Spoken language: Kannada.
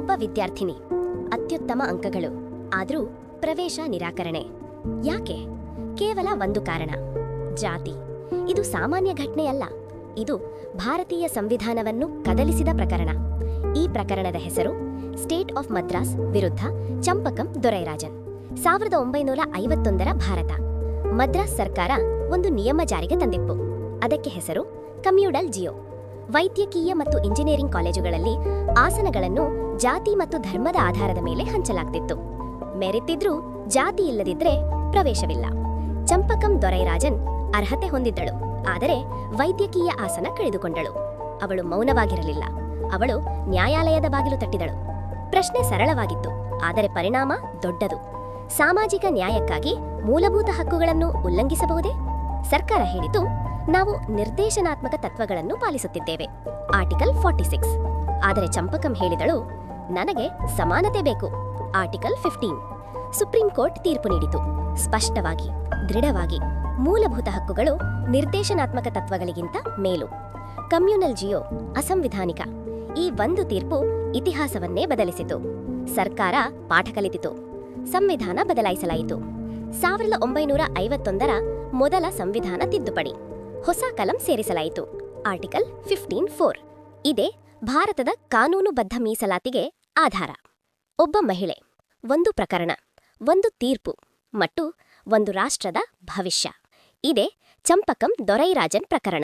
ಒಬ್ಬ ವಿದ್ಯಾರ್ಥಿನಿ, ಅತ್ಯುತ್ತಮ ಅಂಕಗಳು, ಆದರೂ ಪ್ರವೇಶ ನಿರಾಕರಣೆ. ಯಾಕೆ? ಕೇವಲ ಒಂದು ಕಾರಣ: ಜಾತಿ. ಇದು ಸಾಮಾನ್ಯ ಘಟನೆಯಲ್ಲ, ಇದು ಭಾರತೀಯ ಸಂವಿಧಾನವನ್ನು ಕದಲಿಸಿದ ಪ್ರಕರಣ. ಈ ಪ್ರಕರಣದ ಹೆಸರು ಸ್ಟೇಟ್ ಆಫ್ ಮದ್ರಾಸ್ ವಿರುದ್ಧ ಚಂಪಕಂ ದೊರೈರಾಜನ್. 1951ರ ಭಾರತ. ಮದ್ರಾಸ್ ಸರ್ಕಾರ ಒಂದು ನಿಯಮ ಜಾರಿಗೆ ತಂದಿತ್ತು. ಅದಕ್ಕೆ ಹೆಸರು ಕಮ್ಯೂಡಲ್ ಜಿಯೋ. ವೈದ್ಯಕೀಯ ಮತ್ತು ಇಂಜಿನಿಯರಿಂಗ್ ಕಾಲೇಜುಗಳಲ್ಲಿ ಆಸನಗಳನ್ನು ಜಾತಿ ಮತ್ತು ಧರ್ಮದ ಆಧಾರದ ಮೇಲೆ ಹಂಚಲಾಗ್ತಿತ್ತು. ಮೆರಿತಿದ್ರೂ ಜಾತಿ ಇಲ್ಲದಿದ್ರೆ ಪ್ರವೇಶವಿಲ್ಲ. ಚಂಪಕಂ ದೊರೈರಾಜನ್ ಅರ್ಹತೆ ಹೊಂದಿದ್ದಳು, ಆದರೆ ವೈದ್ಯಕೀಯ ಆಸನ ಕಳೆದುಕೊಂಡಳು. ಅವಳು ಮೌನವಾಗಿರಲಿಲ್ಲ. ಅವಳು ನ್ಯಾಯಾಲಯದ ಬಾಗಿಲು ತಟ್ಟಿದಳು. ಪ್ರಶ್ನೆ ಸರಳವಾಗಿತ್ತು, ಆದರೆ ಪರಿಣಾಮ ದೊಡ್ಡದು. ಸಾಮಾಜಿಕ ನ್ಯಾಯಕ್ಕಾಗಿ ಮೂಲಭೂತ ಹಕ್ಕುಗಳನ್ನು ಉಲ್ಲಂಘಿಸಬಹುದೇ? ಸರ್ಕಾರ ಹೇಳಿತು, ನಾವು ನಿರ್ದೇಶನಾತ್ಮಕ ತತ್ವಗಳನ್ನು ಪಾಲಿಸುತ್ತಿದ್ದೇವೆ, ಆರ್ಟಿಕಲ್ 46. ಆದರೆ ಚಂಪಕಂ ಹೇಳಿದಳು, ನನಗೆ ಸಮಾನತೆ ಬೇಕು, ಆರ್ಟಿಕಲ್ 15. ಸುಪ್ರೀಂ ಕೋರ್ಟ್ ತೀರ್ಪು ನೀಡಿತು, ಸ್ಪಷ್ಟವಾಗಿ, ದೃಢವಾಗಿ, ಮೂಲಭೂತ ಹಕ್ಕುಗಳು ನಿರ್ದೇಶನಾತ್ಮಕ ತತ್ವಗಳಿಗಿಂತ ಮೇಲು. ಕಮ್ಯೂನಲ್ ಜಿಯೋ ಅಸಂವಿಧಾನಿಕ. ಈ ಒಂದು ತೀರ್ಪು ಇತಿಹಾಸವನ್ನೇ ಬದಲಿಸಿತು. ಸರ್ಕಾರ ಪಾಠ ಕಲಿತಿತು. ಸಂವಿಧಾನ ಬದಲಾಯಿಸಲಾಯಿತು. 1951ರ ಮೊದಲ ಸಂವಿಧಾನ ತಿದ್ದುಪಡಿ. ಹೊಸ ಕಲಂ ಸೇರಿಸಲಾಯಿತು, ಆರ್ಟಿಕಲ್ 15(4). ಇದೇ ಭಾರತದ ಕಾನೂನುಬದ್ಧ ಮೀಸಲಾತಿಗೆ ಆಧಾರ. ಒಬ್ಬ ಮಹಿಳೆ, ಒಂದು ಪ್ರಕರಣ, ಒಂದು ತೀರ್ಪು ಮತ್ತು ಒಂದು ರಾಷ್ಟ್ರದ ಭವಿಷ್ಯ. ಇದೇ ಚಂಪಕಂ ದೊರೈರಾಜನ್ ಪ್ರಕರಣ.